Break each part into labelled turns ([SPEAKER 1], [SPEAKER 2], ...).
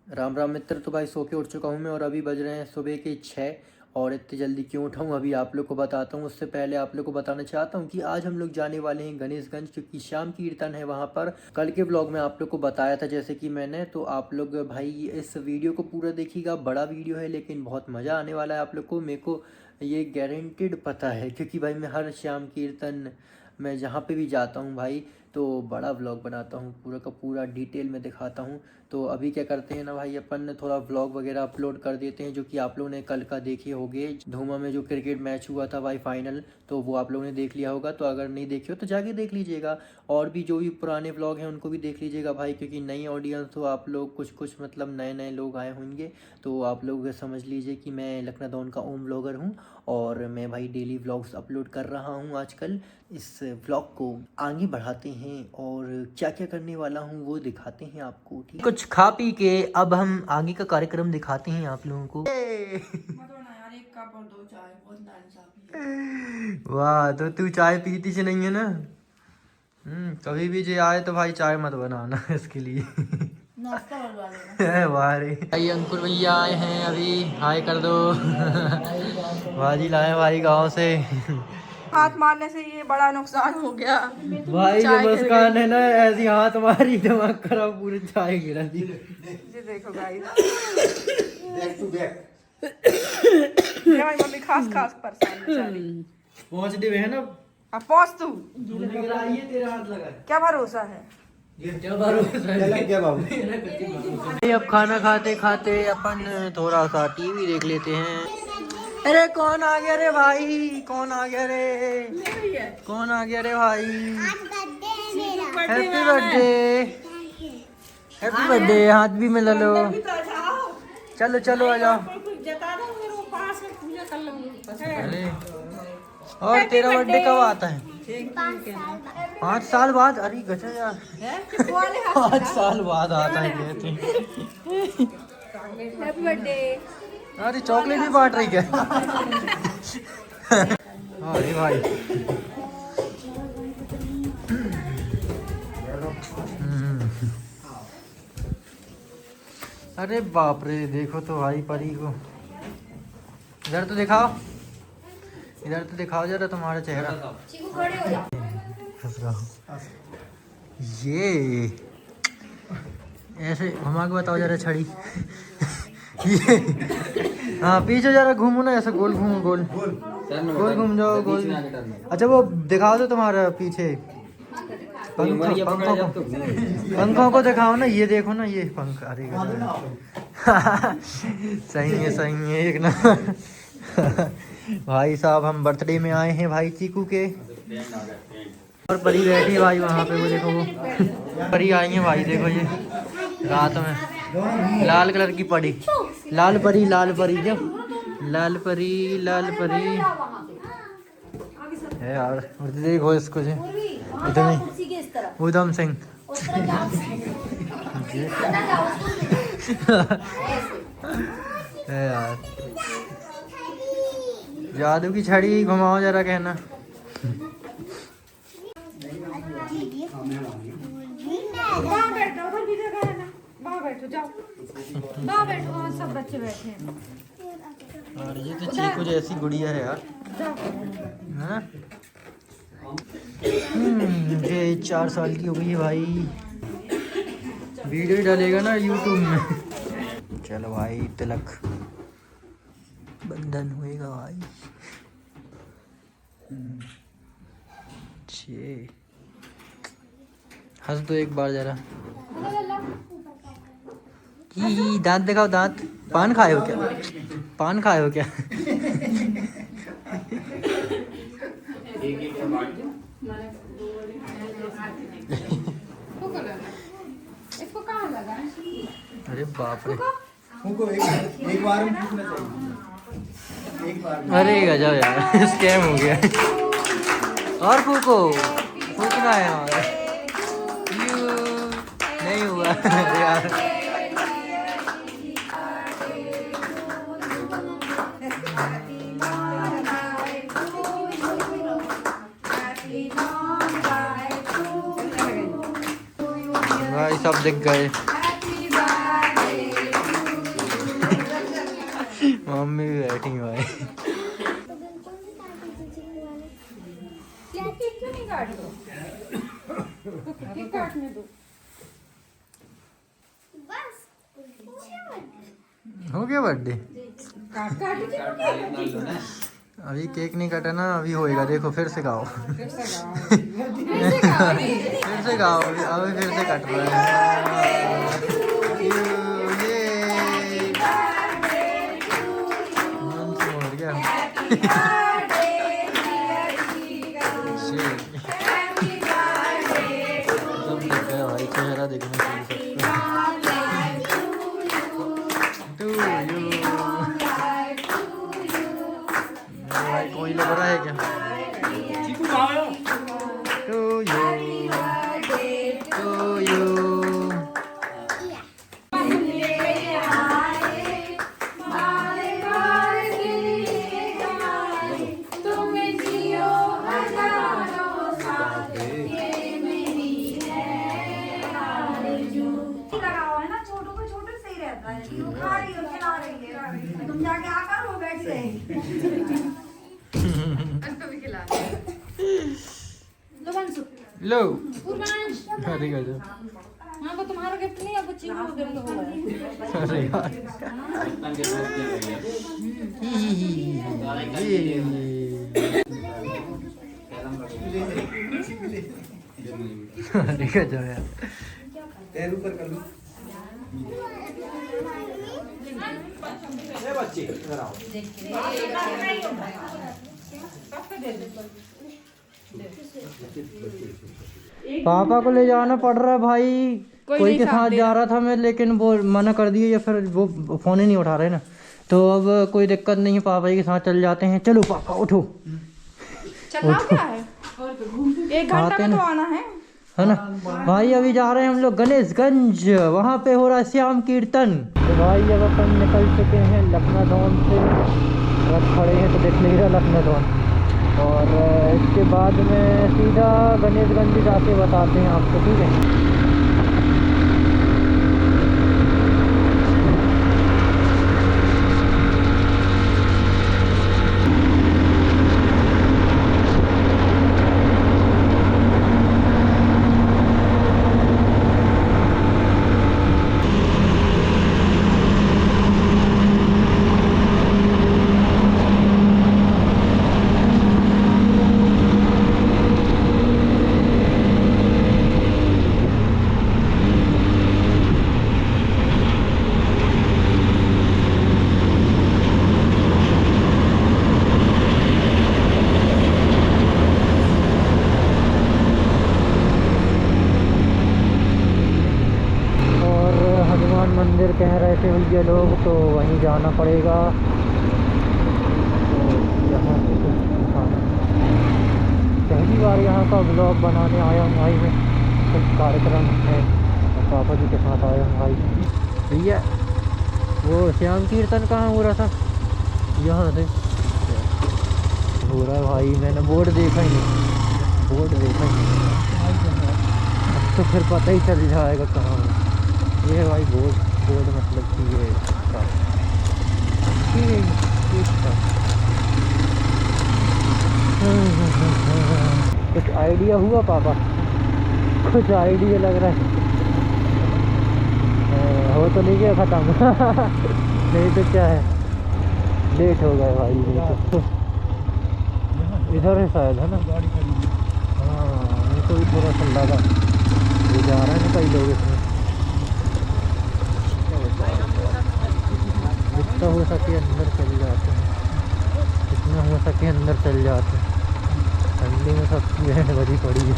[SPEAKER 1] राम राम मित्र। तो भाई सो के उठ चुका हूँ मैं और अभी बज रहे हैं सुबह के 6। और इतनी जल्दी क्यों उठा हूँ अभी आप लोग को बताता हूँ। उससे पहले आप लोग को बताना चाहता हूँ कि आज हम लोग जाने वाले हैं गणेशगंज, क्योंकि शाम कीर्तन है वहाँ पर। कल के ब्लॉग में आप लोग को बताया था जैसे कि मैंने, तो आप लोग भाई इस वीडियो को पूरा देखिएगा। बड़ा वीडियो है लेकिन बहुत मज़ा आने वाला है आप लोग को, मेरे को ये गारंटेड पता है, क्योंकि भाई मैं हर शाम कीर्तन मैं जहाँ पे भी जाता हूँ भाई तो बड़ा व्लॉग बनाता हूँ, पूरा का पूरा डिटेल में दिखाता हूँ। तो अभी क्या करते हैं ना भाई, अपन थोड़ा व्लॉग वगैरह अपलोड कर देते हैं, जो कि आप लोगों ने कल का देखे होंगे। धूमा में जो क्रिकेट मैच हुआ था भाई फाइनल, तो वो आप लोगों ने देख लिया होगा। तो अगर नहीं देखे हो तो जाके देख लीजिएगा। और भी जो भी पुराने व्लॉग हैं उनको भी देख लीजिएगा भाई, क्योंकि नई ऑडियंस हो आप लोग, कुछ मतलब नए नए लोग आए होंगे। तो आप लोग समझ लीजिए कि मैं लखनऊ का ओम व्लॉगर हूँ और मैं भाई डेली व्लॉग्स अपलोड कर रहा हूँ आजकल। इस व्लॉग को आगे बढ़ाते हैं और क्या क्या करने वाला हूँ वो दिखाते हैं आपको, ठीक। कुछ खा पी के अब हम आगे का कार्यक्रम दिखाते हैं आप लोगों को। वाह, तो तू चाय पीती से नहीं है ना? कभी भी जे आए तो भाई चाय मत बनाना इसके लिए।
[SPEAKER 2] नाश्ता बनवा लेना।
[SPEAKER 1] वाह रे भाई, अंकुर भैया आए हैं अभी, हाय कर दो। भाजी लाए भाई गाँव से।
[SPEAKER 2] हाथ मारने से ये बड़ा नुकसान हो गया
[SPEAKER 1] भाई ये
[SPEAKER 2] चाय गिर
[SPEAKER 1] मुस्कान
[SPEAKER 2] गई।
[SPEAKER 1] है ना, ऐसी हाथ मारी दिमाग खराब, पूरी चाय गिरा दी।
[SPEAKER 2] ये देखो गाइस,
[SPEAKER 3] बैक टू बैक।
[SPEAKER 2] ये हमारी मम्मी खास खास परेशान बेचारी।
[SPEAKER 1] पहुंच दे है ना।
[SPEAKER 2] अब पहुंच तू,
[SPEAKER 1] तेरे हाथ लगा
[SPEAKER 2] क्या भरोसा है।
[SPEAKER 1] क्या भरोसा है?
[SPEAKER 3] लग गया बाबू।
[SPEAKER 1] भाई अब खाना खाते खाते अपन थोड़ा सा टीवी देख लेते हैं। अरे कौन आ गया रे भाई, कौन आ गया रे, कौन आ गया रे भाई? Happy birthday, happy birthday. हाथ भी मिला लो। चलो चलो आ जाओ। अरे और तेरा बर्थडे कब आता है? 5 साल बाद? अरे गजब यार, 5 साल बाद आता है कहते।
[SPEAKER 2] Happy birthday.
[SPEAKER 1] अरे चॉकलेट भी बांट रही क्या? अरे भाई अरे बाप रे, देखो तो भाई परी को। इधर तो दिखाओ, इधर तो दिखाओ जरा तुम्हारा चेहरा। हंस रहा हूँ। ये ऐसे घुमा के बताओ जरा छड़ी। ये हाँ पीछे जरा घूमो ना, ऐसा गोल घूमो, गोल गोल घूम जाओ, गोल। अच्छा वो दिखाओ तो तुम्हारा पीछे पंखों को दिखाओ ना, ये देखो ना ये पंख। अरे सही है एक ना। भाई साहब हम बर्थडे में आए हैं भाई चीकू के, और परी बैठी है भाई वहाँ पे, वो देखो वो परी आई है भाई, देखो ये रात में लाल कलर की परी, लाल परी क्या, लाल परी है यार। और देखो इसको जी, इतनी उधम सिंह। है यार, जादू की छड़ी घुमाओ जरा, कहना।
[SPEAKER 2] सब बच्चे बैठे हैं।
[SPEAKER 1] और ये तो चीकू जैसी गुड़िया है यार, है। ये 4 साल की हो गई है भाई, वीडियो डालेगा ना यूट्यूब में। चलो भाई तिलक बंधन होएगा भाई। छे हंस दो एक बार जरा। की दांत दिखाओ, दांत। पान खाए हो क्या, पान खाए हो क्या?
[SPEAKER 2] इसको कहाँ लगा?
[SPEAKER 1] अरे बाप रे,
[SPEAKER 3] एक बार में पूछना चाहिए, एक बार में।
[SPEAKER 1] अरे गजब यार, स्कैम हो गया। और फूको, फूकना है और नहीं हुआ यार। भाई सब दिख गए। मम्मी भी बैठी हैं भाई।
[SPEAKER 2] केक क्यों नहीं काट दो? केक काटने दो।
[SPEAKER 1] हो गया बर्थडे?
[SPEAKER 2] काट
[SPEAKER 1] अभी केक नहीं कटा ना, अभी होएगा। देखो फिर से गाओ।
[SPEAKER 2] फिर से गाओ।
[SPEAKER 1] फिर से गाओ। अभी फिर से कट रहा है। मन से हो गया। सब देख रहे हैं भाई, चेहरा देखना चाहिए भाई। कोई लग रहा है क्या? To you, to you.
[SPEAKER 4] तुम जाके आकर वो बैठी रहेगी।
[SPEAKER 1] लो
[SPEAKER 4] कुर्बान
[SPEAKER 1] अरे गजब।
[SPEAKER 4] हाँ को तुम्हारा गिफ्ट नहीं, अब बच्ची को गिफ्ट होगा।
[SPEAKER 1] अरे यार अरे गजब यार।
[SPEAKER 3] पैर ऊपर कर लो। बच्चे इधर आओ।
[SPEAKER 1] पापा को ले जाना पड़ रहा है भाई। कोई के साथ जा रहा था मैं, लेकिन वो मना कर दिए, या फिर वो फोन ही नहीं उठा रहे ना। तो अब कोई दिक्कत नहीं है, पापा जी के साथ चल जाते हैं। चलो पापा उठो।
[SPEAKER 2] चलना क्या है? 1 घंटा में तो आना है
[SPEAKER 1] ना भाई। अभी जा रहे हैं हम लोग गणेशगंज, वहाँ पे हो रहा है श्याम कीर्तन। तो भाई अब अपन निकल चुके हैं लखनऊ से। रथ खड़े हैं तो देख लीजिए लखनऊ। और इसके बाद में सीधा गणेशगंज जाके बताते हैं आपको, ठीक है। मंदिर कह रहे थे भैया लोग, तो वहीं जाना पड़ेगा। तो यहाँ से कुछ दिखाना, पहली बार यहाँ का ब्लॉग बनाने आया हूँ भाई मैं। कुछ कार्यक्रम है और पापा जी के साथ आया हूँ भाई। भैया वो श्याम कीर्तन कहाँ हो रहा था? यहाँ से हो रहा है भाई। मैंने बोर्ड देखा ही नहीं, बोर्ड देखा ही नहीं। अब तो फिर पता ही चल जाएगा कहाँ है ये भाई। बोर्ड मतलब कि ये कुछ आइडिया हुआ पापा? कुछ आइडिया लग रहा है। हो तो नहीं गया ख़त्म। नहीं तो क्या है, लेट हो गए भाई। तो इधर है शायद, है ना? हाँ ये तो भी थोड़ा सा लगा। ये जा रहे हैं कई लोग इसमें। जितना हो सके अंदर चल जाते हैं, जितना हो सके अंदर चल जाते हैं। ठंडी में सबकी बहन भरी पड़ी है।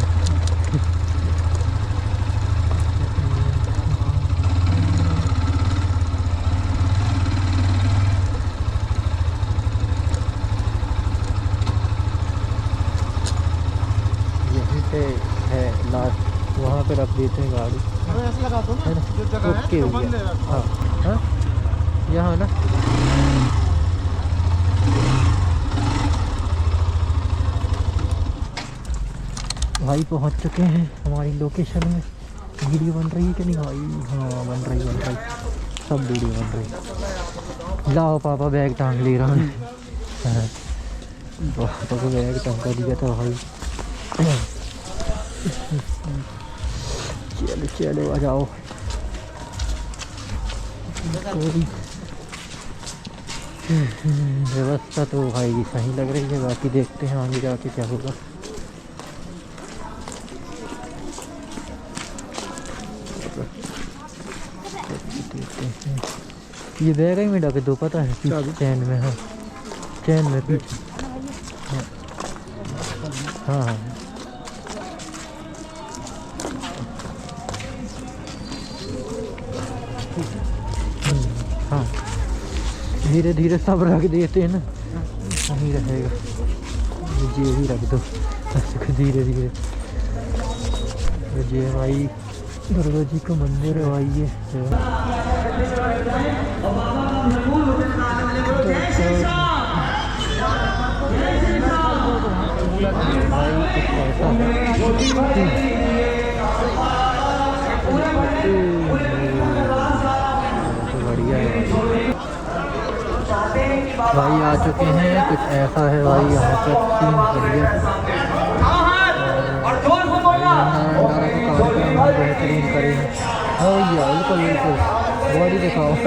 [SPEAKER 1] यहीं पे है लास्ट, वहाँ पे रख देते हैं गाड़ी। ओके हो गया। हाँ हाँ यहाँ ना। भाई पहुँच चुके हैं हमारी लोकेशन में। वीडियो बन रही है कि नहीं भाई? हाँ बन रही। सब वीडियो बन रही। लाओ पापा बैग टांग ले रहा हूँ। पापा को बैग टांग दिया था भाई। चलो चलो आ जाओ। व्यवस्था तो भाई सही लग रही है, बाकी देखते हैं आगे जाके क्या होगा। ये बैग ही में डाके दो, पता है पीछे चैन में। हाँ चैन में पीछे। हाँ हाँ हाँ धीरे धीरे सब रख देते हैं ना, वहीं रहेगा। ये भी रख दो धीरे धीरे। ये भाई दुर्गा जी का मंदिर है भाई। ये बढ़िया है भाई। आ चुके हैं, कुछ ऐसा है भाई यहाँ पर सीन बढ़िया। बेहतरीन करेंगे भैया, बिल्कुल बिल्कुल बॉडी दिखाओ। ठीक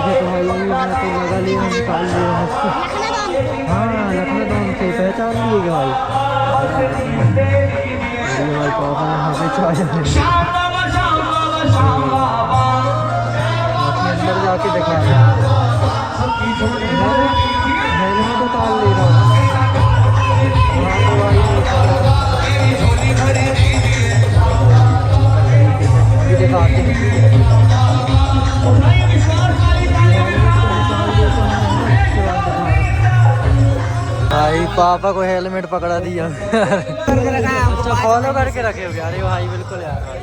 [SPEAKER 1] है तो भाई अभी मैं तो लगा लिया, निकाल लिया है। हाँ लखनऊ से पहचान लिएगा भाई। भाई पापा यहाँ पे अंदर जाके दिखा मैं तो ताल ले रहा हूँ। भाई पापा को हेलमेट पकड़ा दिया। अच्छा फॉलो करके रखे हो। अरे भाई बिल्कुल यार भाई,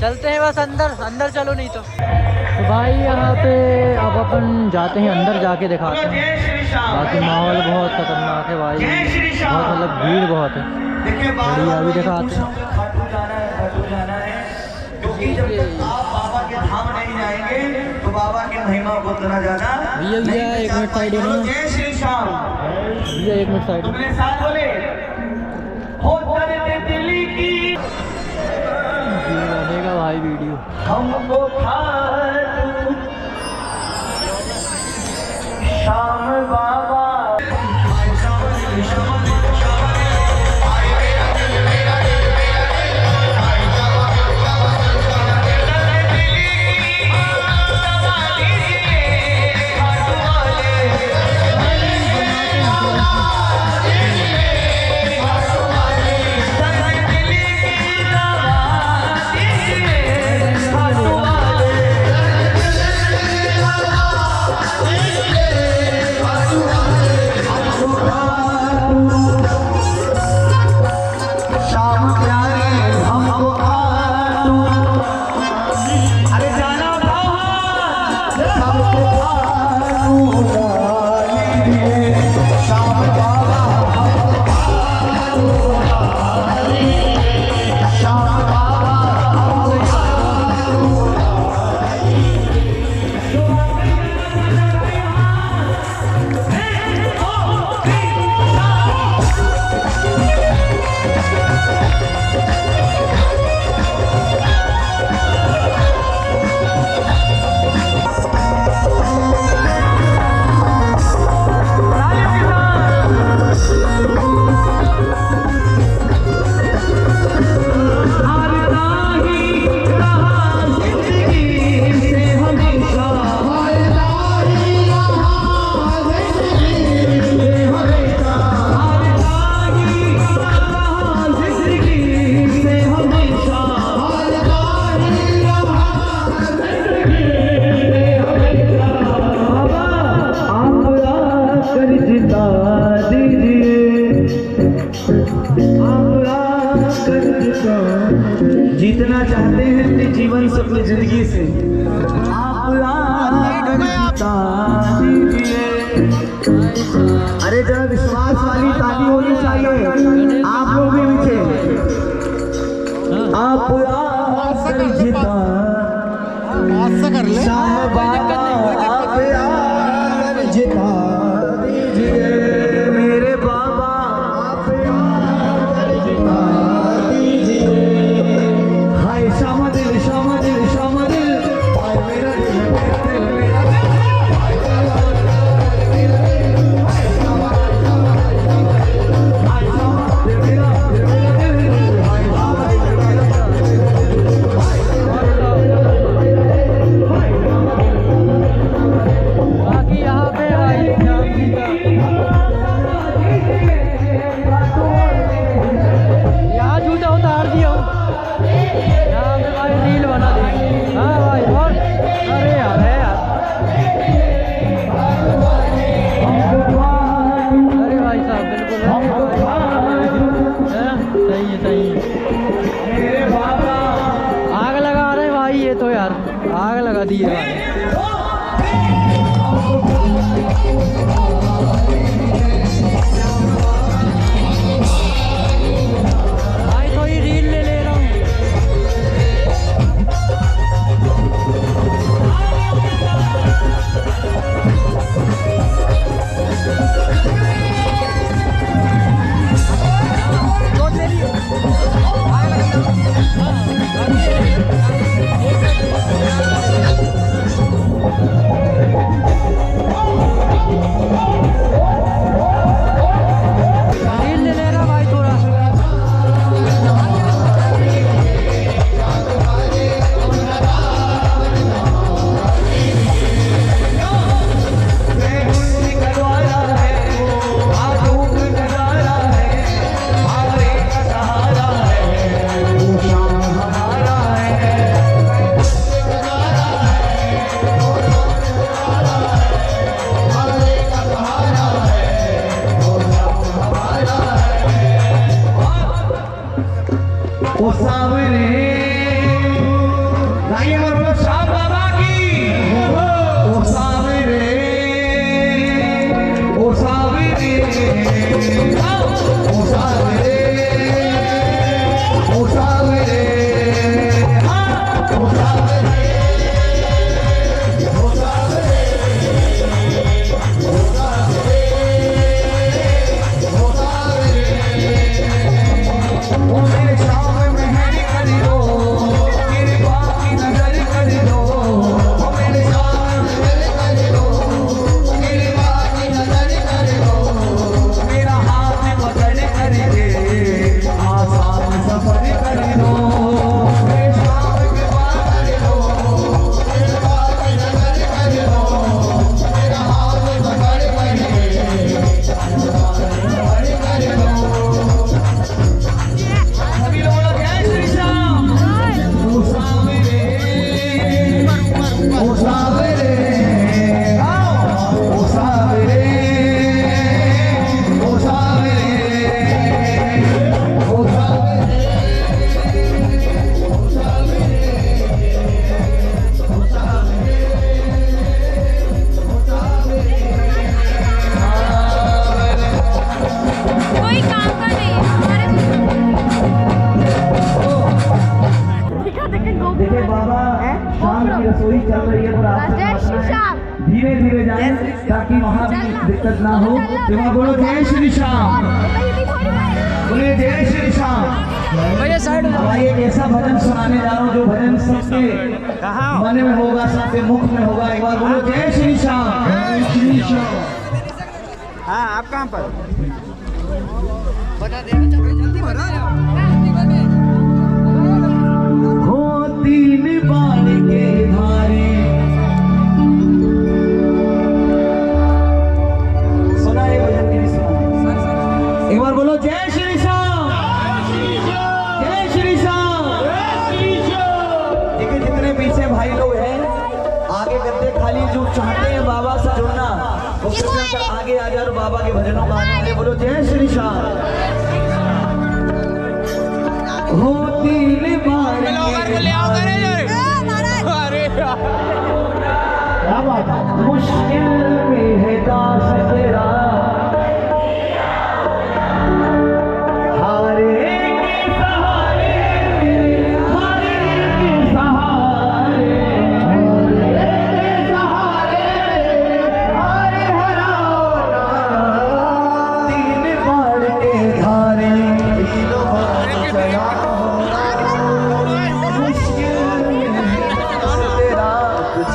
[SPEAKER 1] चलते हैं बस अंदर। अंदर चलो नहीं तो भाई यहाँ पे अब अपन जाते हैं अंदर, जाके दिखाते हैं। बाकी माहौल बहुत खतरनाक है भाई, बहुत मतलब भीड़ बहुत है। बढ़िया अभी दिखाते हैं।
[SPEAKER 3] बाबा के धाम नहीं जाएंगे तो बाबा की महिमा को उतना जाना।
[SPEAKER 1] भैया एक मिनट साइड होना।
[SPEAKER 3] जय श्री श्याम
[SPEAKER 1] भैया एक मिनट साइड।
[SPEAKER 3] अपने साथ बोले हो दर्द दिल की
[SPEAKER 1] बनेगा भाई वीडियो।
[SPEAKER 3] हमको श्याम बाबा जीतना चाहते हैं अपने जीवन से, अपनी जिंदगी से, अरे जरा विश्वास वाली ताली होनी चाहिए। आप लोग भी पीछे आप कर ले।
[SPEAKER 1] दिए भाई। भाई कोई रील ले रहा हूँ। रील ले रहा भाई थोड़ा।
[SPEAKER 3] ओ सावरे गाइए और बोलो श्याम बाबा की। ओ सावरे ओ सावरे ओ सावरे ओ सावरे हाँ ओ सावरे ओ सावरे ओ सावरे ओ सावरे ओ मेरे श्याम देखिए बाबा शाम की रसोई चल रही है, पर धीरे धीरे जाए ताकि वहाँ भी दिक्कत ना हो। तो बोलो जय श्री श्याम, बोले जय श्री श्याम। भाई एक ऐसा भजन सुनाने जा रहा हूँ जो भजन सबके मन में होगा, सबके मुख में होगा। एक बार बोलो जय श्री श्याम। जय श्री श्याम।
[SPEAKER 5] हाँ आप कहाँ पर
[SPEAKER 3] हो तीन बाण के धारे। सुना ये भजन की नहीं सुना? एक बार बोलो जय श्री श्याम, जय श्री श्याम। देखिए जितने पीछे भाई लोग हैं, आगे गद्दे खाली जो चाहते हैं बाबा से जुड़ना, वो कृपया आगे आ जाओ, बाबा के भजनों का आनंद। बोलो जय श्री श्याम। हो तीन बाण मुश्किल में है दास तेरा, हारे के सहारे, हारे के सहारे, हारे के सहारे, हारे हराना। तीन बाण के धारे, तीनों बाण चला मुश्किल में तेरा कुछ।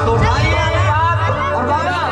[SPEAKER 3] तो भाई और बाबा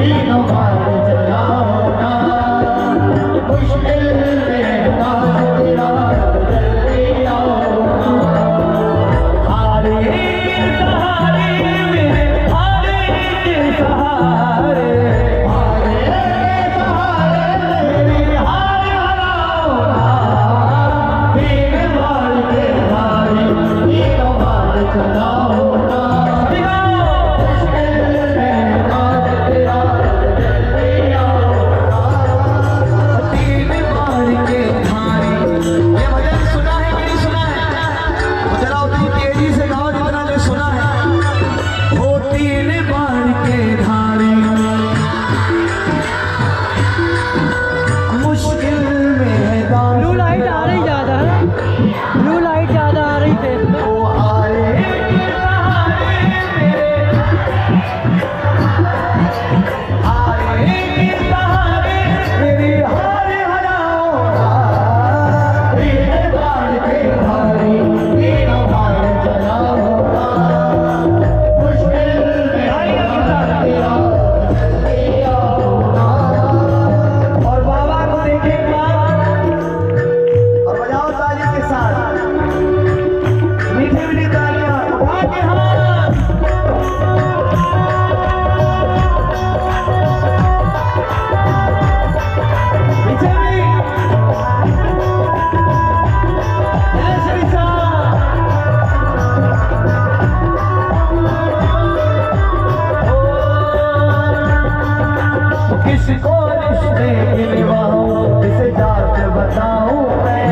[SPEAKER 3] तीनों बार चलाओ ना, मुश्किल में दास तेरा जल्दी आओ ना। हारे सहारे मेरे हारे के सहारे, हारे सहारे मेरे हारे हराओ ना, तीन बार के हारे तीनों बार चलाओ ना।
[SPEAKER 1] ब्लू लाइट आ रही ज़्यादा है, ब्लू लाइट ज़्यादा आ रही फेस में।
[SPEAKER 3] और बाबा को देखे और बजाओ ताली के साथ, मीठी मीठी तालियां उठा के हाथ। पीछे भी जय श्री राम। किसको रिश्ते निभाऊं, किसे जात बताऊं मैं,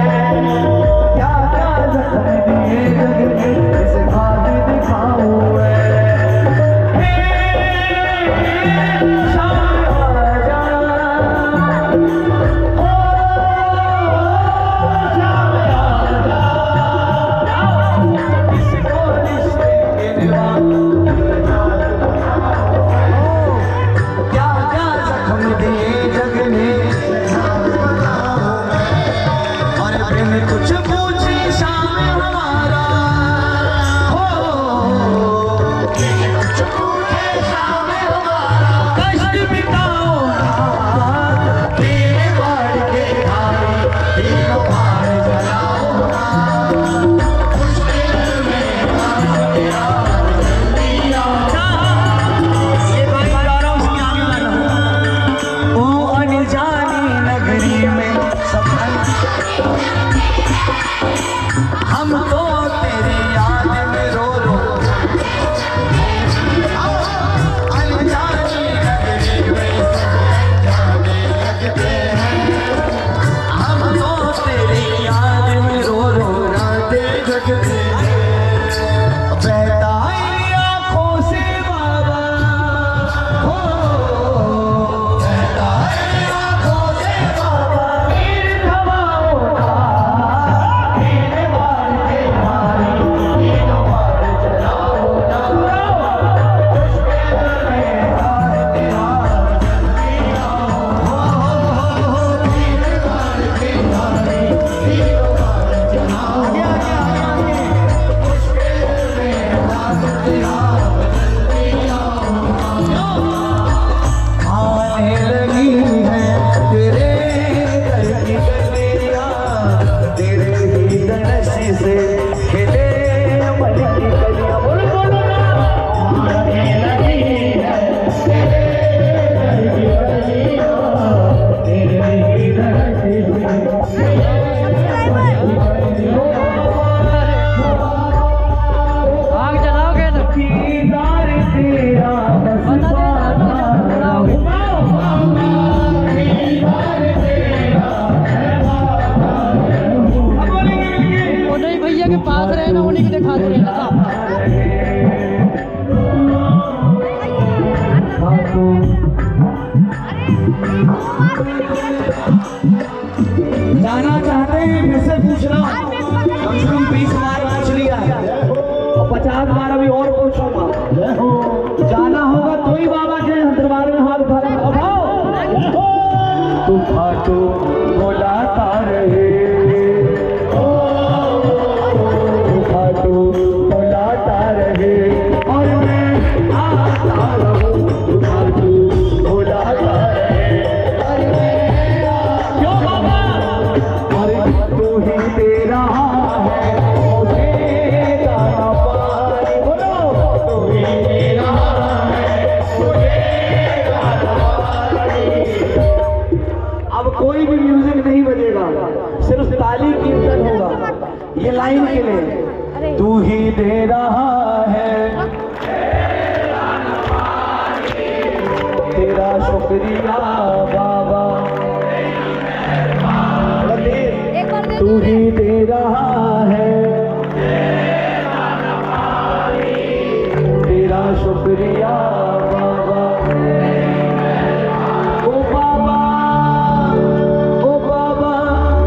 [SPEAKER 3] क्या क्या जख्म दिए जग में, किसे भाग दिखाऊं मैं। हे शाम आजा, ओ शाम आजा, किसको रिश्ते निभाऊं, क्या क्या जख्म दिए जग ने, और प्रेम कुछ पूछे शाम हमारा, हो कुछ पूछे शाम हमारा, कष्ट मिटाओ ना, तेरे बार के हारे तीनों बार जलाओ ना, मुश्किल में दास तेरा जल्दी आओ ना। ये भाई गा रहा हूँ, उसकी आगे गाना हूँ। ओ अनजानी नगरी में सफर, हम तो तेरी याद में रो रो, अनजानी नगरी में जाने लगते हैं, हम तो तेरी याद में रो रो रातें जगते हैं। बहता है आँखों से बाबा, हो बहता है आँखों से बाबा, नीर थमाओ ना, तीन बार के हारे तीनों बार चलाओ ना, मुश्किल में दास तेरा जल्दी आओ, हो तीन बार के हारे तीनों बार चलाओ ना, मुश्किल में दास तेरा जल्दी आओ। आने लगी है तेरे घर की गलियां, तेरे ही नशी से खिले अमल की कलियां, बोलो बोलो ना। आने लगी है तेरे घर की गलियां, तेरे ही नशी से
[SPEAKER 1] आग जलाओगे तो
[SPEAKER 3] दीदार तेरा बस
[SPEAKER 1] जलाओगे। वो नहीं भैया के पास रहना, उन्हीं को दिखाते रहना था।
[SPEAKER 3] जाना चाहते हैं फिर से पूछना, कम से कम 20 बार पूछ लिया है और 50 बार अभी और पूछूंगा। जाना होगा तो ही बाबा के दरबार में हाथ उठाओ। तू फाटो बुलाता रहे, तू फाटो बुलाता रहे और मैं आता रहूं, तू फाटो लाइन के लिए तू ही दे रहा है, तेरा शुक्रिया बाबा, तू ही दे रहा है, तेरा शुक्रिया बाबा। ओ बाबा, ओ बाबा,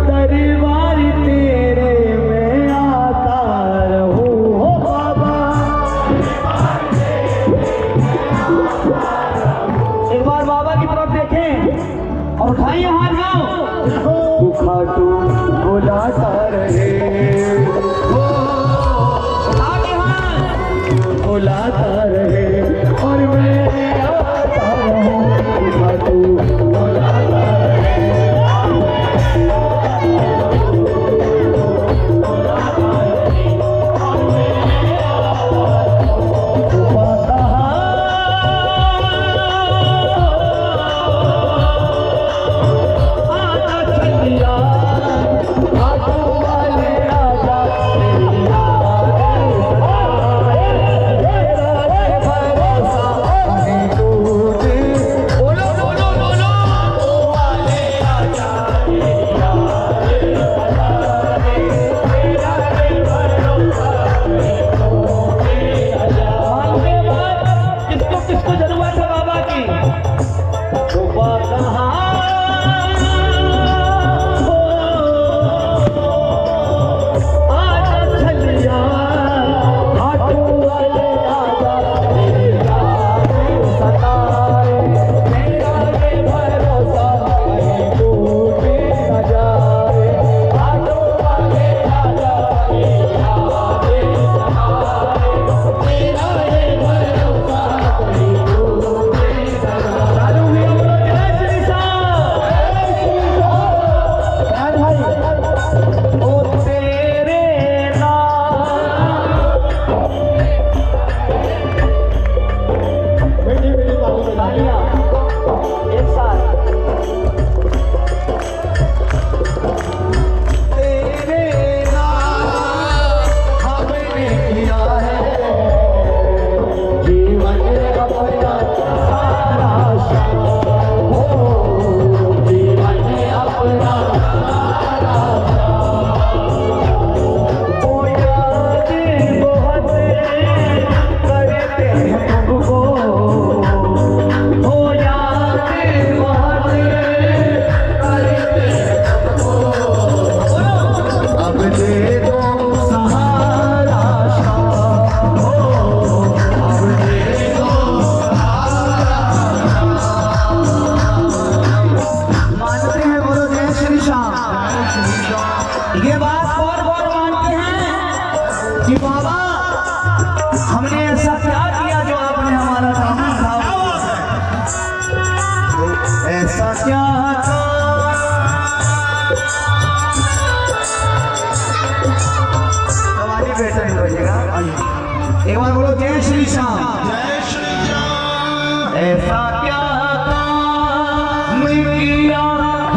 [SPEAKER 3] दरबार तेरे में आता रहूं। ओ बाबा, एक बार बाबा की तरफ देखें और उठाइए हाथ गाओ। तू खाटू बुलाता रहे, बुलाता रहे और मैं आता रहूं। तू खाटू बुलाता रहे, ये बात और मानते हैं कि बाबा हमने ऐसा क्या किया जो आपने हमारा दामन उठाया, ऐसा क्या सवाली बेहतर नहीं होइएगा। एक बार बोलो जय श्री श्याम, जय श्री श्याम। ऐसा क्या काम किया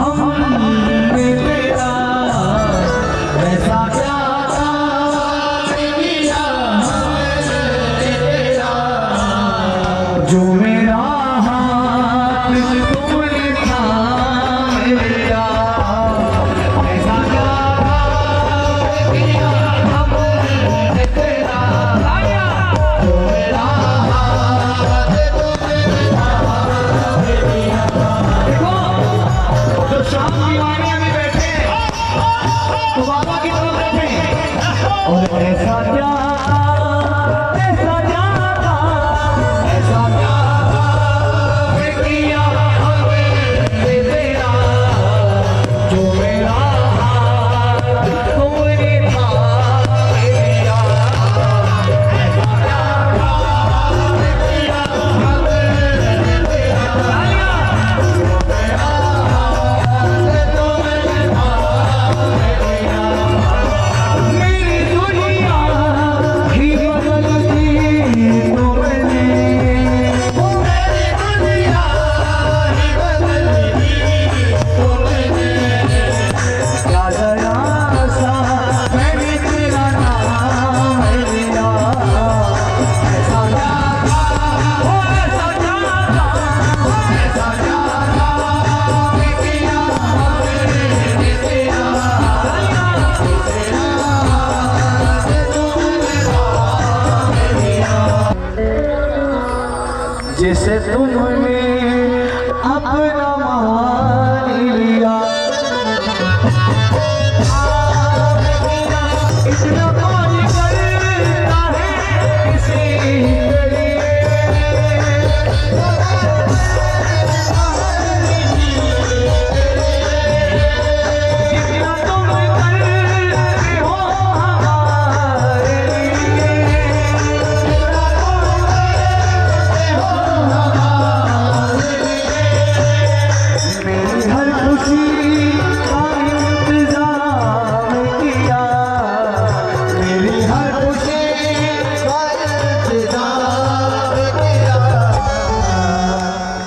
[SPEAKER 3] हमने तेरा, ऐसा क्या काम किया हमने तेरा, जो मेरा हाथ तुमने थाम लिया। ऐसा क्या काम किया हमने तेरा, जो मेरा हाथ तुमने थाम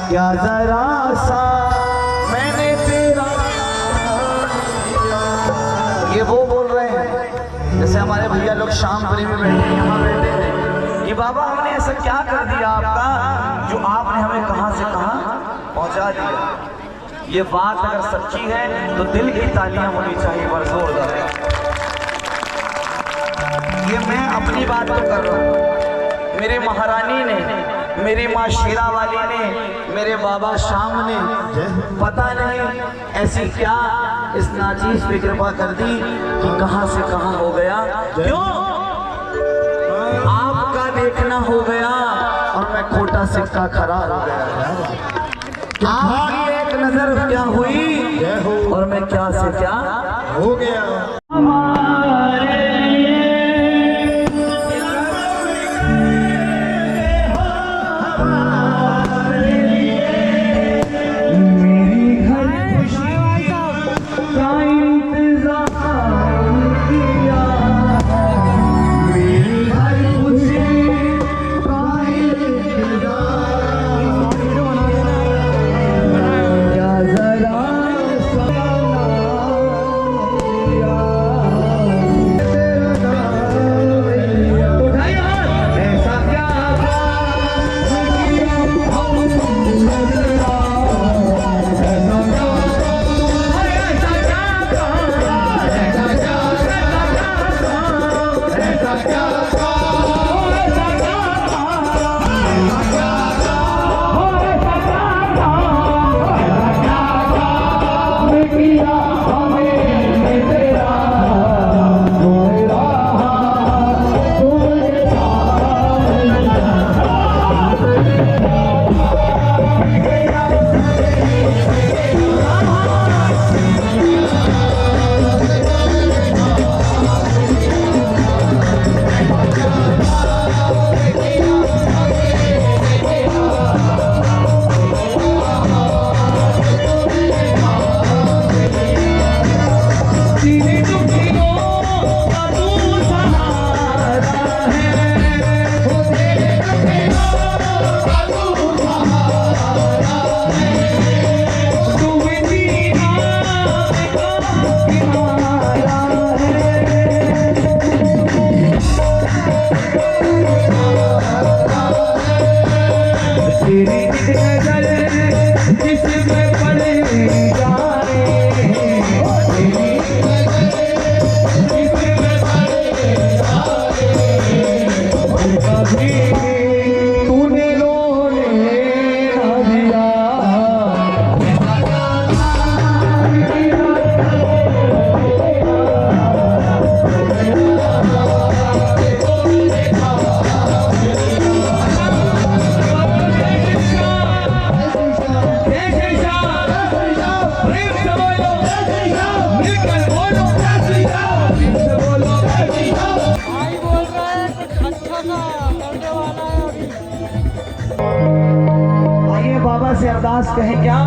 [SPEAKER 3] क्या जरा सा मैंने तेरा। ये वो बोल रहे हैं जैसे हमारे भैया लोग शाम प्रेमी बैठे हैं, यहाँ बैठे हैं कि बाबा हमने ऐसा क्या कर दिया आपका जो आपने हमें कहां से कहां पहुंचा दिया। ये बात अगर सच्ची है तो दिल की तालियां होनी चाहिए पर जोरदार। ये मैं अपनी बात तो कर रहा हूं, मेरी महारानी ने, मेरी माँ शेरा वाली ने, मेरे बाबा श्याम ने, पता नहीं ऐसी क्या इस नाचीज पे कृपा कर दी कि कहां से कहां हो गया। क्यों? आपका देखना हो गया और मैं खोटा सिक्का खरा हो गया। आपकी एक नजर क्या हुई और मैं क्या से क्या हो गया। से अरदास कहें क्या।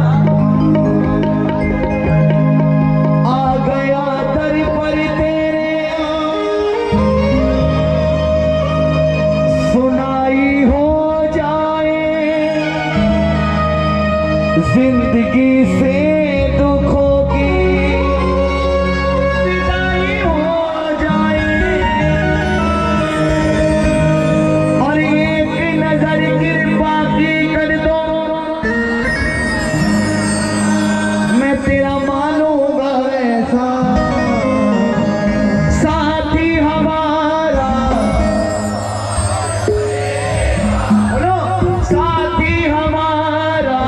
[SPEAKER 3] आ गया दर पर तेरे सुनाई हो जाए जिंदगी से दुखों की विदाई हो जाए और एक नजर कृपा की कर दो मैं तेरा मानूंगा ऐसा साथी हमारा बोलो साथी हमारा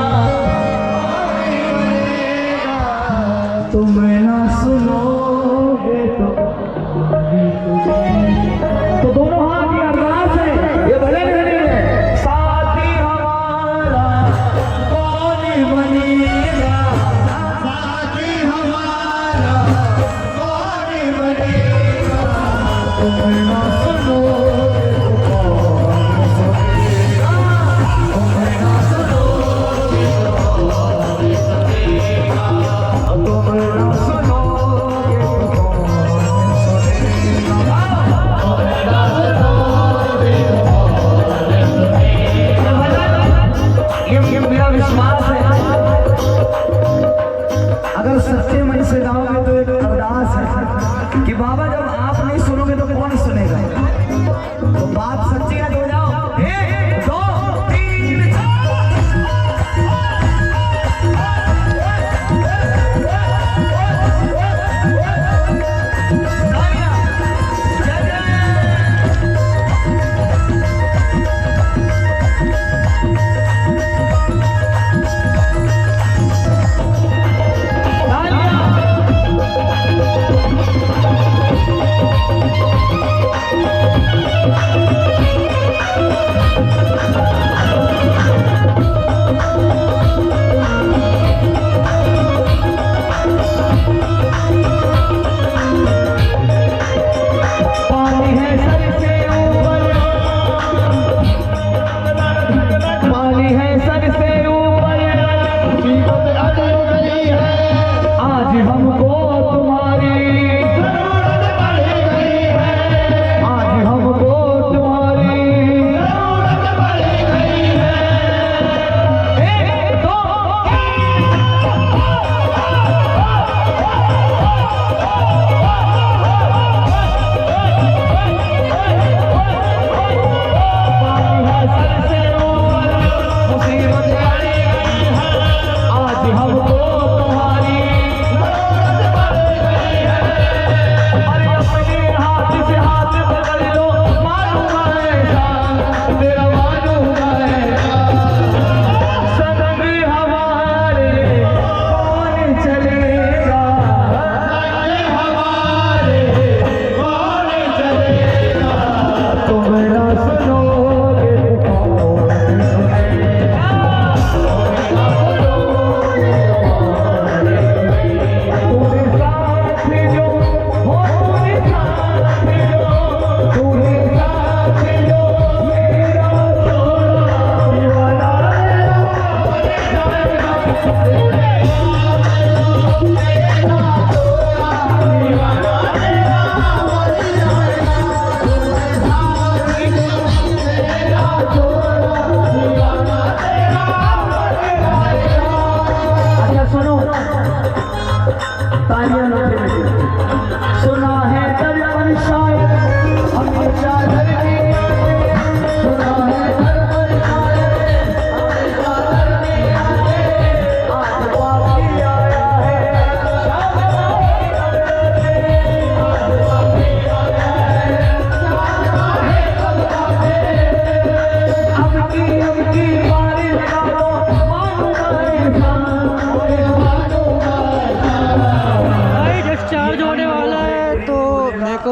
[SPEAKER 3] अगर सच्चे मन से गाओगे तो एक अरदास है कि बाबा जब आप नहीं सुनोगे तो कौन सुनेगा। तो बात सच्ची है तो जाओ 1 2 3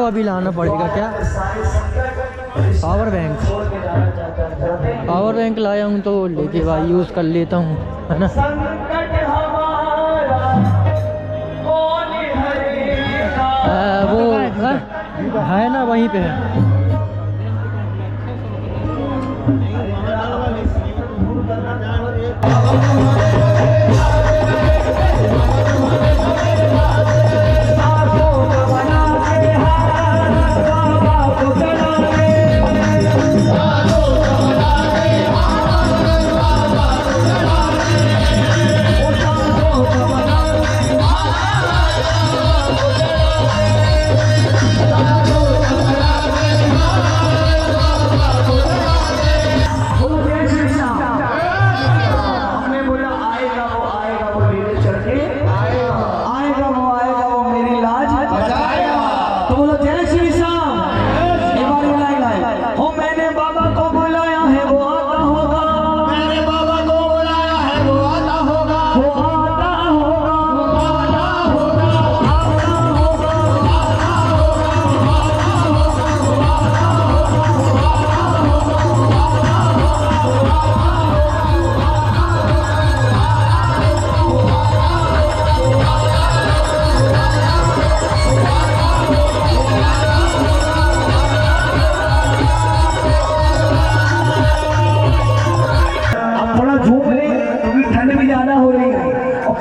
[SPEAKER 1] अभी लाना पड़ेगा क्या पावर बैंक लाया हूँ तो लेके भाई यूज़ कर लेता हूँ, है ना। वो है ना वहीं पे है।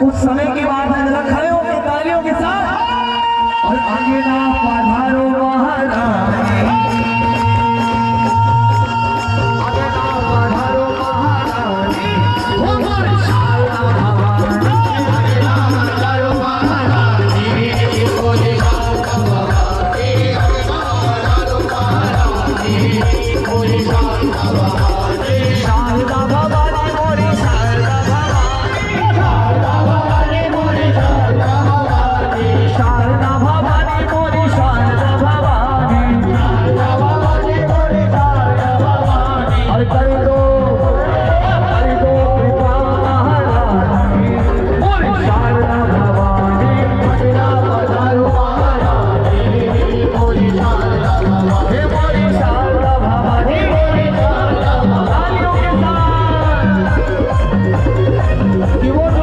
[SPEAKER 3] कुछ समय के बाद खड़े होकर तालियों के साथ और आगे ना पधारो महारानी, आगे ना पधारो महारानी, ओ मोर शाला भवानी, आगे ना पधारो कीबोर्ड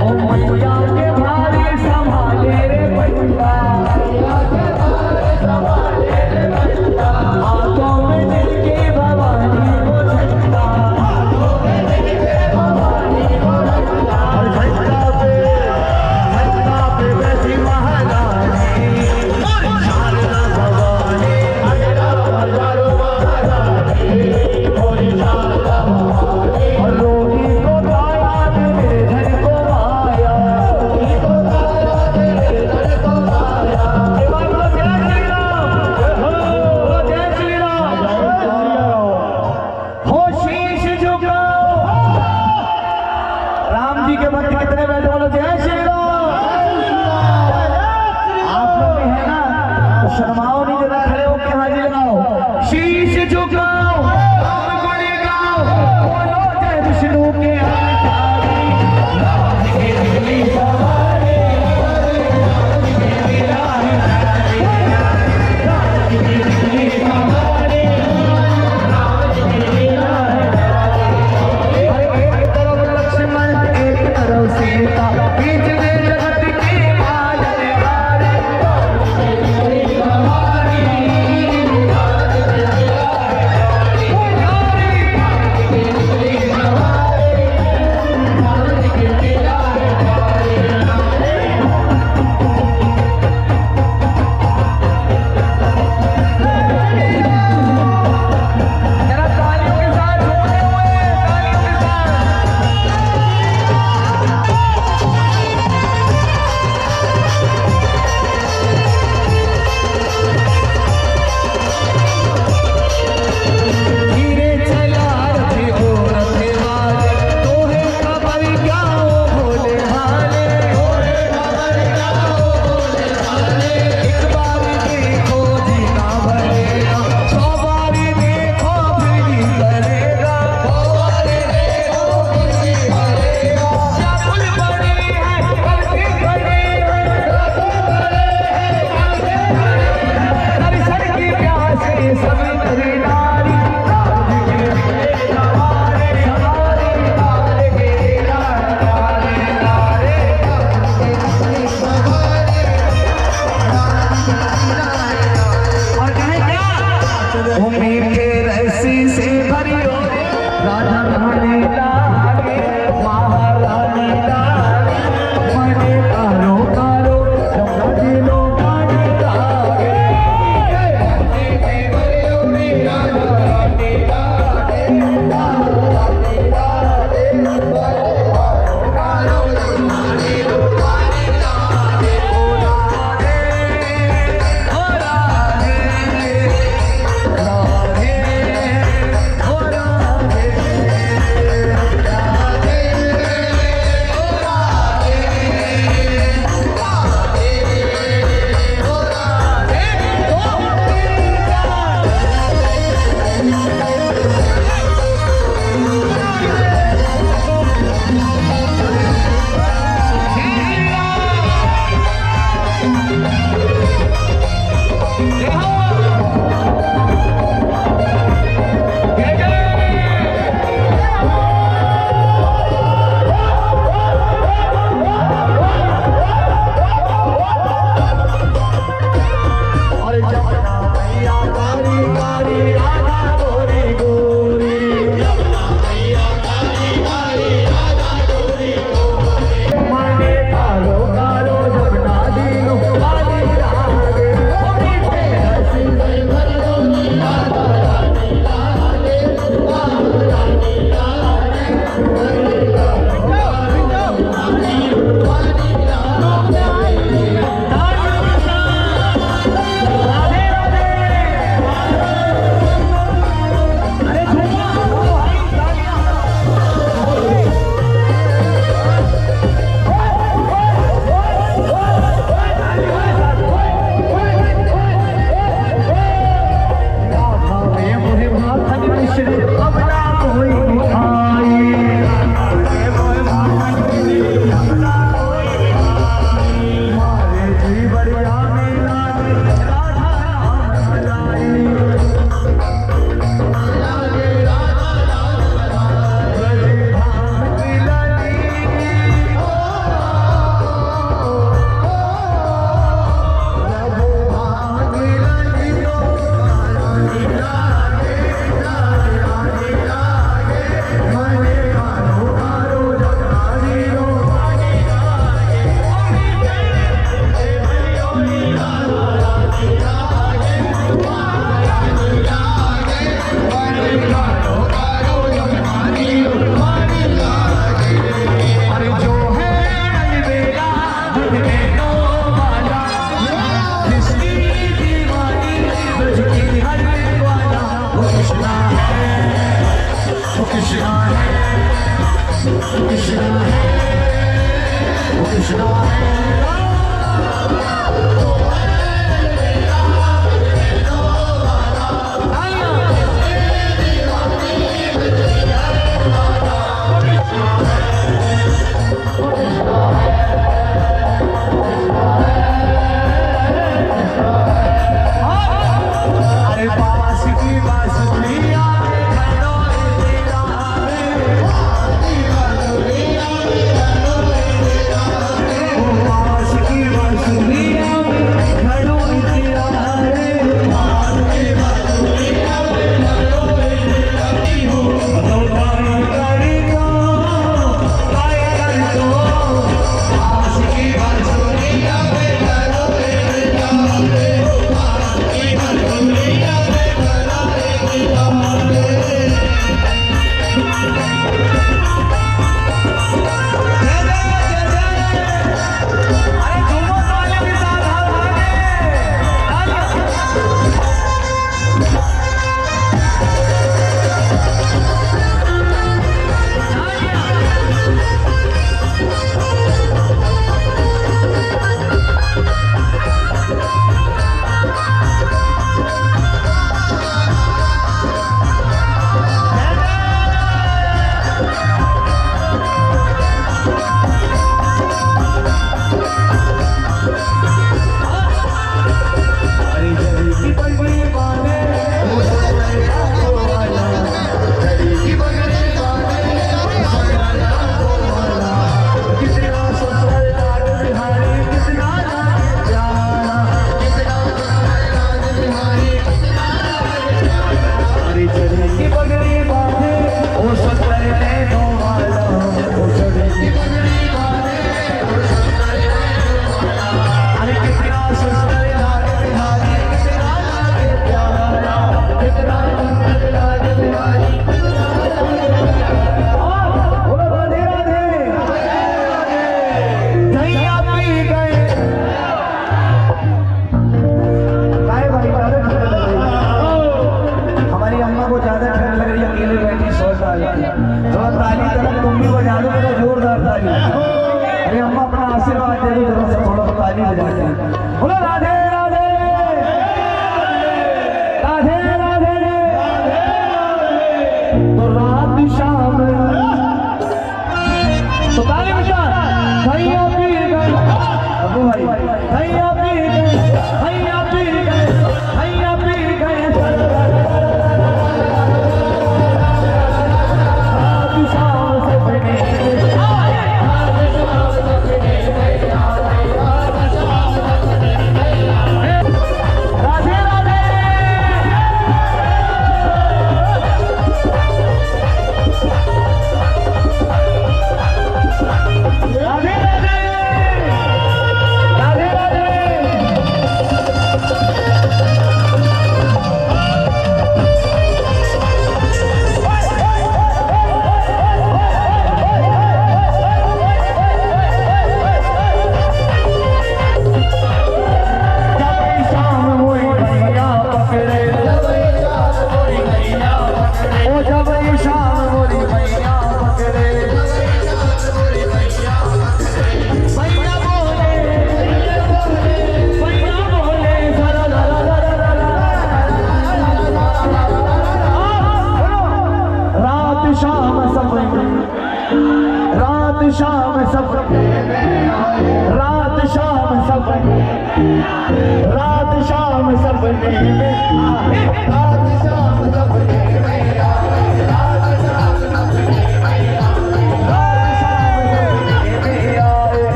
[SPEAKER 3] ओ मैया के भारे संभाले रे बंदा, हाथों में लेके भवानी को झंडा, और झंडा पे बैठी महारानी, शारदा भवानी, और रोगी को दाया मेरे धन को माया, जय श्री राम, हो शीश झुकाओ। राम जी के भक्त कितने बैठे बोलो जय श्री राम। आप लोग भी है ना, तो शर्माओ नहीं, जरा खड़े होकर हाजिर लगाओ, शीश झुकाओ, राम गुण गाओ, बोलो जय विष्णु के अवतारी, राम की दिल्ली सवारी, राम की लीला है प्यारी, राम की दिल्ली सवारी, राम की लीला है प्यारी। एक तरफ लक्ष्मण एक तरफ सीता, बीच में जगत की माया रे, राम की दिल्ली सवारी।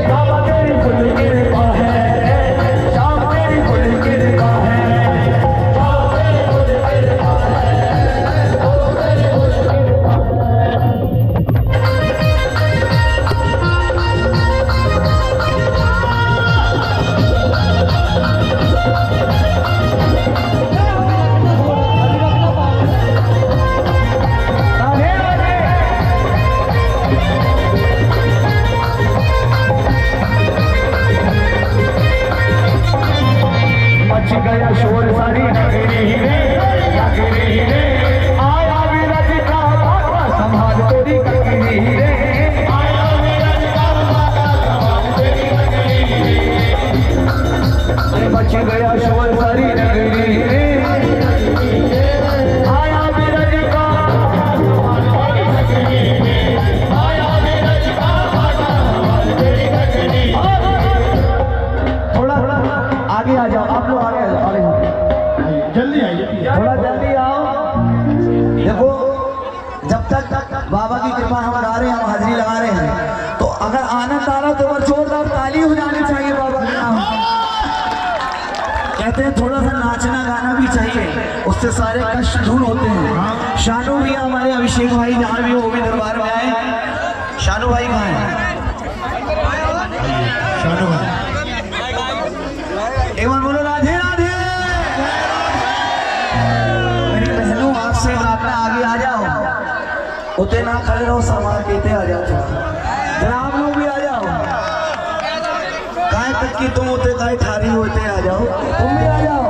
[SPEAKER 3] बाबा तेरी फुल कृपा है, शाम कहते हैं थोड़ा सा नाचना गाना भी चाहिए, उससे सारे कष्ट दूर होते हैं। शानू भी हमारे अभिषेक भाई जहाँ भी हो, वो भी दरबार में आए। शानू भाई कहाँ हैं? शानू भाई एक बार बोलो राधे राधे। मेरी बहनों आपसे प्रार्थना, आगे आ जाओ, उते ना खड़े रहो, सामान कहते आ जाओ, जरा आप लोग भी आ जाओ। काय तक की तुम होते काय ठारी होते आ जाओ, तुम भी आ जाओ।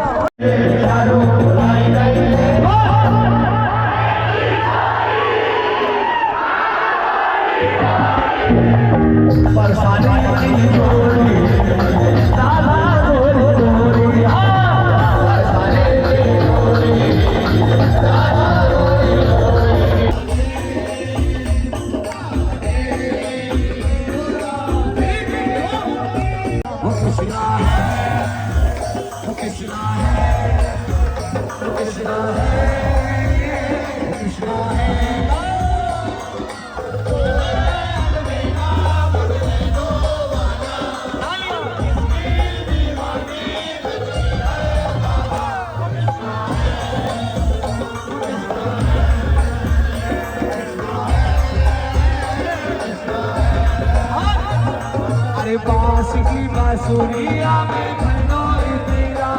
[SPEAKER 5] अरे बांस की बांसुरिया में खनोई तेरा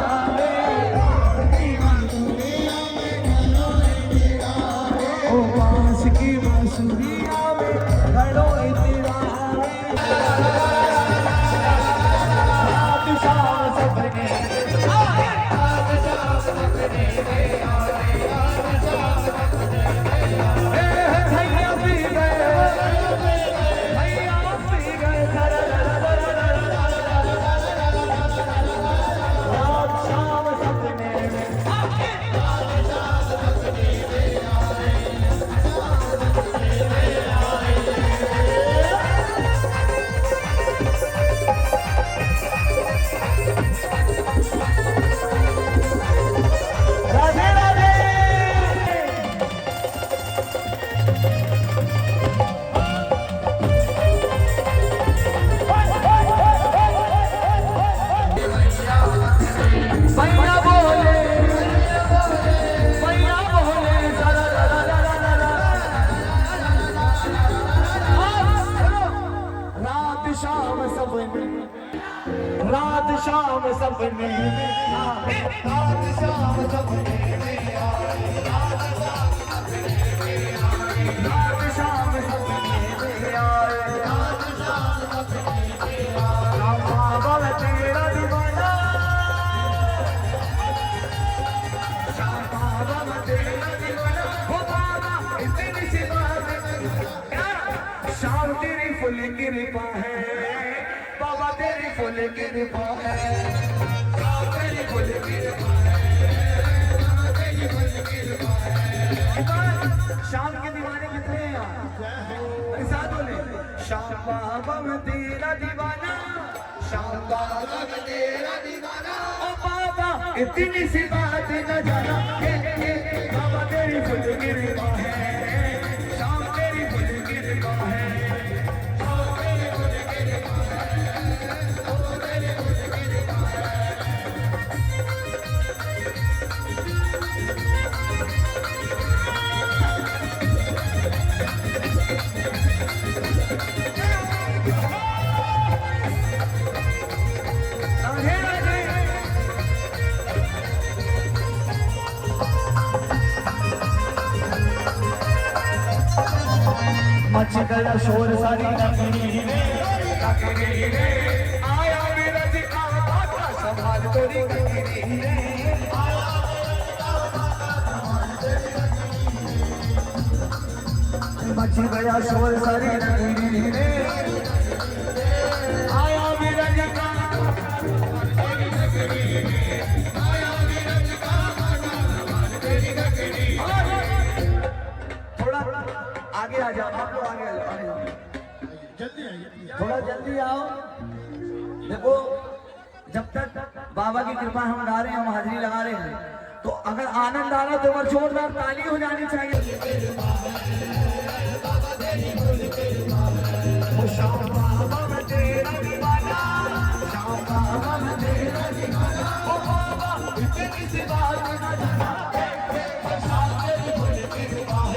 [SPEAKER 5] ओ बांस की बांसुरिया में खनोई तेरा रात शाम सपने भैया पी गए, भैया पी गए, रात शाम सपने में आए, रात शाम सपने में आए, रात शाम सपने में आए, रात शाम सपने में आए। बाबा मैं तेरा दीवाना, बाबा मैं तेरा दीवाना, हो बाबा इतनी सी बात, शाम तेरी फुल कृपा है, बाबा तेरी फुल कृपा है, तेरी फुल कृपा है, तेरी फुल कृपा है। शाम के दीवाने कितने हैं यहाँ? साथ बोले, शाम बाबा मैं तेरा दीवाना, शाम बाबा मैं तेरा दीवाना, ओ बाबा इतनी सी बात न जाना, बाबा तेरी फुल कृपा है, शाम तेरी फुल कृपा है। मच गया शोर सारी नगरी में, आया मेरा जिक्र बाबा संभाल तोरी नगरी में, मच गया शोर सारी नगरी में, आया मेरा जिक्र आगे आ जाओ, आप लोग आगे आ जाओ, जल्दी आइए, थोड़ा जल्दी आओ। देखो जब तक बाबा की कृपा हम गा रहे हैं, हम हाजिरी लगा रहे हैं, तो अगर आनंद आ रहा तो एक जोरदार ताली हो जानी चाहिए। किसी बात न जाना शाम तेरी फुल कृपा है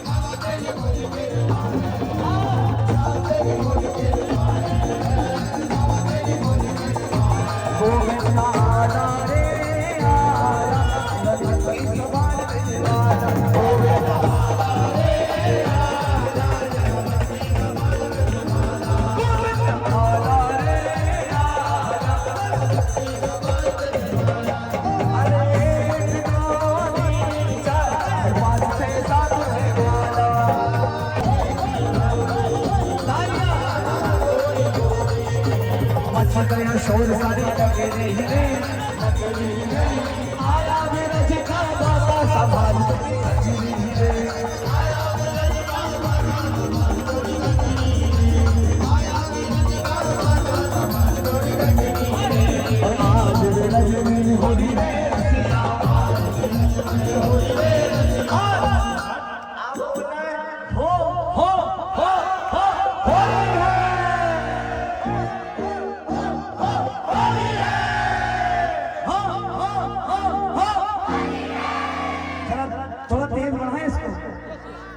[SPEAKER 5] बाबा तेरी फुल कृपा है शाम तेरी फुल कृपा है बाबा तेरी फुल कृपा है गोविंद आला रे आला गणपति सवार विजवाला गोविंद आला रे आला गणपति सवार विजवाला गोविंद आला रे आला गणपति सवार विजवाला अरे 1 2 3 4 5 6 7 है वाला मच गया शोर सारी लगे रे आया मेरा सिखा बाबा संभाल रे आज मेरा जमीन होली रे हो थोड़ा तेज बढ़ाएं इसको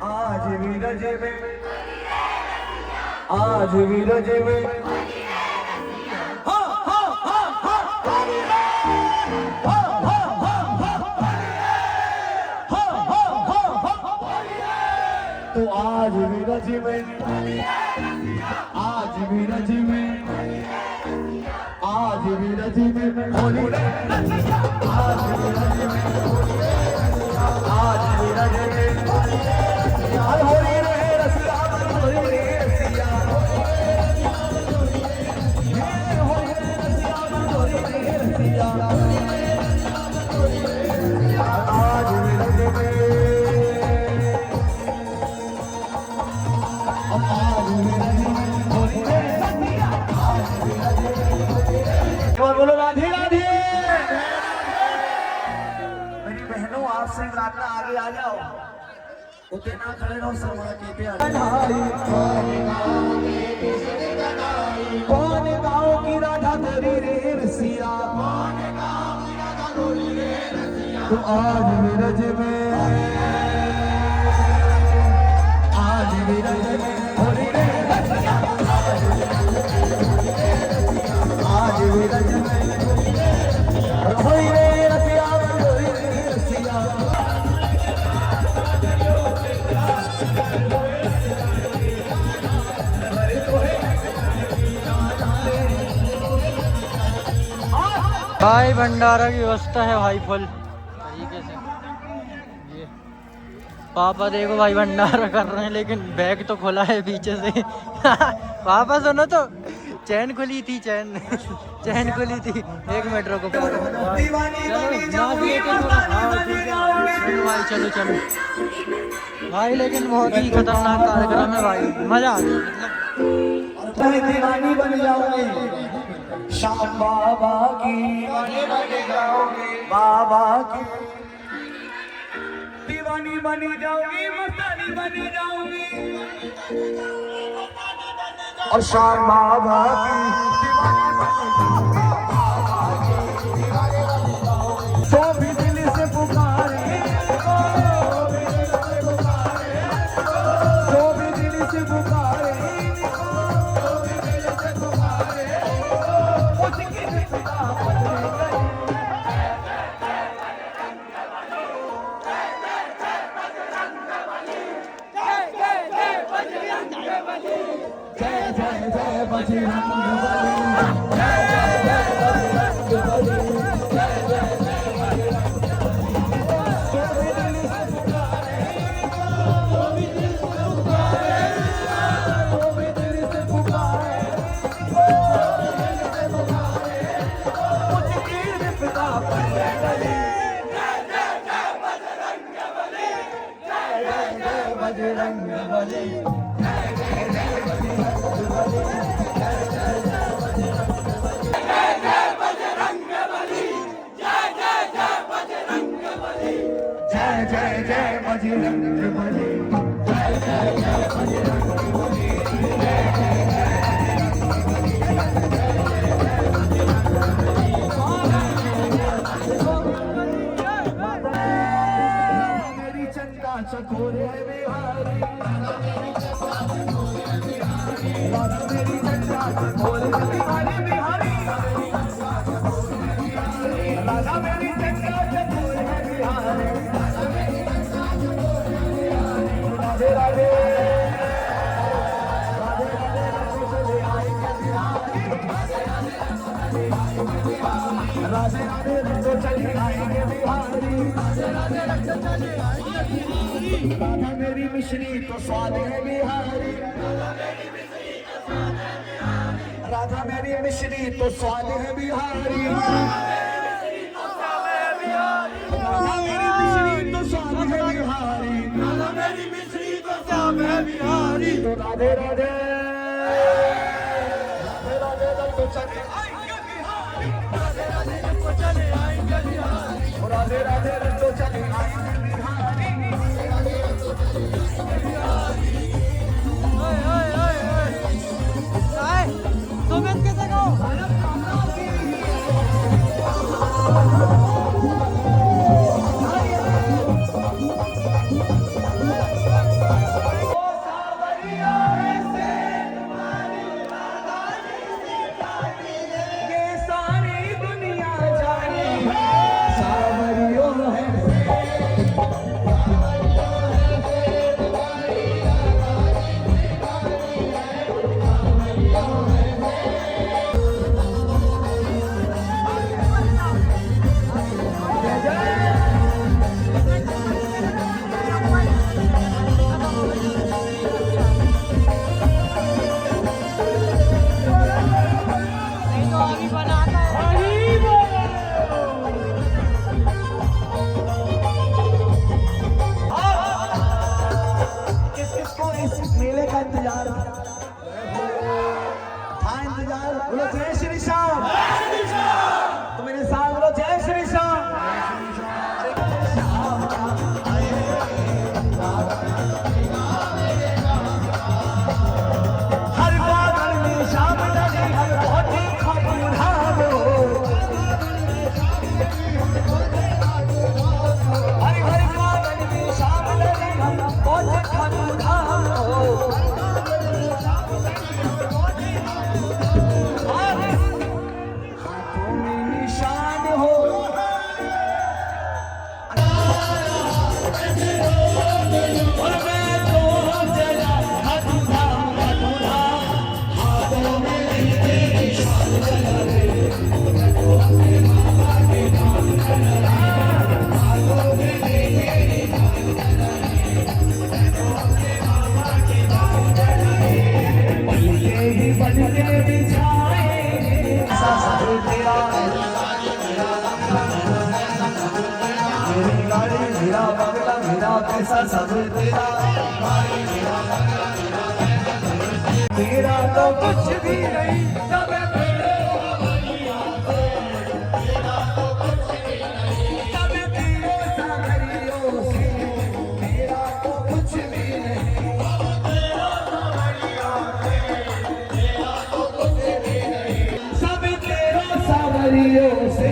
[SPEAKER 5] आज भी रजे में तो आज भी रजे में आज भी रजे में होली रे आज भी रजे में आज भी रजे में होली रे रसिया होली रे रसिया होली रे रसिया होली रे रसिया आज भी रजे में आज भी रजे में होली रे रसिया आज भी रजे में बोलो राधे राधे मेरी बहनों आपसे प्रार्थना आगे आ जाओ उतने ना खड़े रहो शर्मा के पे कौन गाँव की राधा तेरी रे रसिया तो आज भी रज में होली रे रसिया आज भी रज में होली रे रसिया होली रे रसिया
[SPEAKER 1] भाई भंडारा की व्यवस्था है भाई फुल तरीके से। ये पापा देखो भाई भंडारा कर रहे हैं लेकिन बैग तो खुला है पीछे से पापा सुनो तो चैन खुली थी चैन खुली थी 1 मिनट रुको भाई चलो भाई लेकिन बहुत ही खतरनाक कार्यक्रम है भाई मजा आ गया मतलब
[SPEAKER 5] दीवानी बन जाओगे श्याम बाबा की बाबा की दीवानी बनी जाओगी मस्तानी बनी जाओगी और श्याम बाबा की दीवानी बनी जाओगी तो भी दिल से पुकारे तो भी दिल से पुकारे जय जय बजरंग बली जय जय जय बजरंग बली जय जय जय बिहारी राधा मेरी चंदा बोल है बिहारी बिहारी राधा मेरी चंदा बोल है बिहारी राधे राधे राधे राधे तो चले आएंगे बिहारी राधा मेरी मिश्री तो स्वाद है बिहारी राधा मेरी मिश्री तो स्वाद है बिहारी राधा मेरी मिश्री तो स्वाद है बिहारी राधा मेरी मिश्री तो स्वाद है बिहारी तो राधे राधे राधे राधे तो चले आएंगे बिहारी राधे राधे तो चले आएंगे बिहारी राधे राधे तो चले आएंगे बिहारी ये सारी दुनिया जाने सावरियों है किसको इस मेले का इंतजार था इंतजार बोलो जय श्री श्याम तो मेरे साथ बोलो जय श्री श्याम हर बादल में शाम लगी हर होठी खबर धारो हर हर बादल में शाम लगी हर होठी खबर धारो हाथों में निशान हो और मैं तो जला अधूरा अधूरा हाथों में निशान जला रे बनके बिछाए साथ तेरा मेरी गाड़ी मेरा बंगला मेरा पैसा सब तेरा मेरा तो कुछ भी नहीं सब तेरे सब तेरे सागरियों से मेरा तो कुछ भी नहीं सब तेरा सावरियों से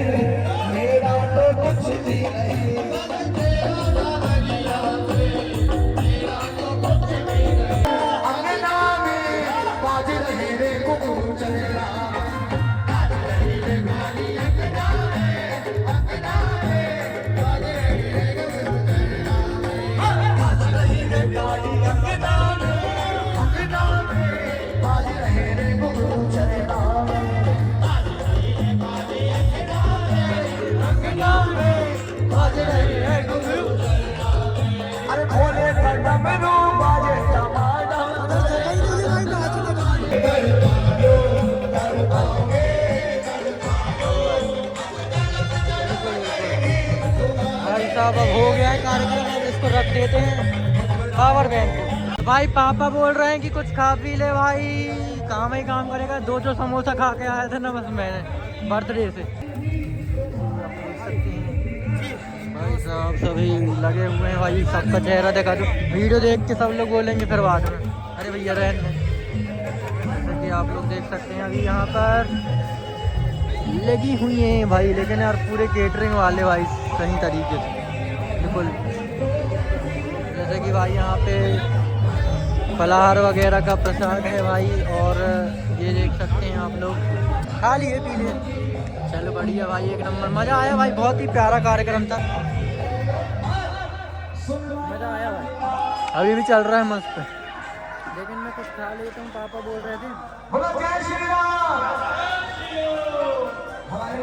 [SPEAKER 5] मेरा तो कुछ भी नहीं अंगना में बाज रहे रे कुकू चलेगा बाज रही रे गाड़ी अंगना में बाज रहे रे कुकू चलेगा अरे भोले कंडा में रो बाजे टमाटा
[SPEAKER 1] भाई साहब अब हो गया है कार्यक्रम, अब इसको रख देते हैं पावर बैंक को। भाई पापा बोल रहे हैं कि कुछ खा पी ले भाई, काम ही काम करेगा। 2 समोसा खा के आया था ना बस मैंने बर्थडे से। भाई साहब सभी लगे हुए हैं भाई, सबका चेहरा देखा दो। वीडियो देख के सब लोग बोलेंगे फिर बाद में अरे भैया रहने। जैसे कि आप लोग देख सकते हैं अभी यहाँ पर लगी हुई हैं भाई, लेकिन यार पूरे केटरिंग वाले भाई सही तरीके से बिल्कुल। जैसे कि भाई यहाँ पे फलाहार वगैरह का प्रसाद है भाई। और ये देख सकते हैं आप लोग, खा लिए पी लिए। चलो बढ़िया भाई, एक नंबर मज़ा आया भाई, बहुत ही प्यारा कार्यक्रम था, मज़ा आया भाई। अभी भी चल रहा है मस्त, लेकिन मैं कुछ खा लेता हूँ, पापा बोल रहे थे।
[SPEAKER 3] बोलो जय श्री राम। हमारे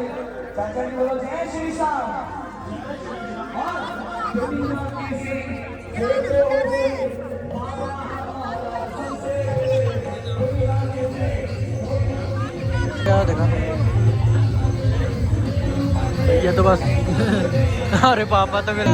[SPEAKER 3] चाचा जी बोलो जय श्री राम।
[SPEAKER 1] क्या देखा ये तो बस अरे पापा तो मेरा।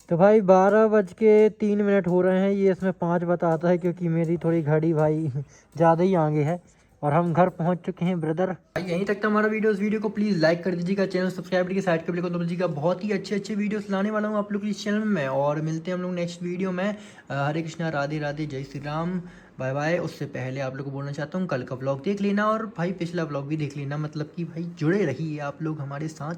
[SPEAKER 1] तो भाई 12:03 हो रहे हैं, ये इसमें 5 बताता है क्योंकि मेरी थोड़ी घड़ी भाई ज़्यादा ही आगे है और हम घर पहुंच चुके हैं ब्रदर। यहीं तक था हमारा वीडियो। इस वीडियो को प्लीज़ लाइक कर दीजिएगा, चैनल सब्सक्राइब करके साइड के बिल को दीजिएगा। बहुत ही अच्छे वीडियोस लाने वाला हूं आप लोग इस चैनल में, और मिलते हैं हम लोग नेक्स्ट वीडियो में। हरे कृष्णा, राधे राधे, जय श्री राम, बाय बाय। उससे पहले आप लोग को बोलना चाहता हूँ, कल का व्लॉग देख लेना और भाई पिछला व्लॉग भी देख लेना, मतलब कि भाई जुड़े रहिए आप लोग हमारे साथ।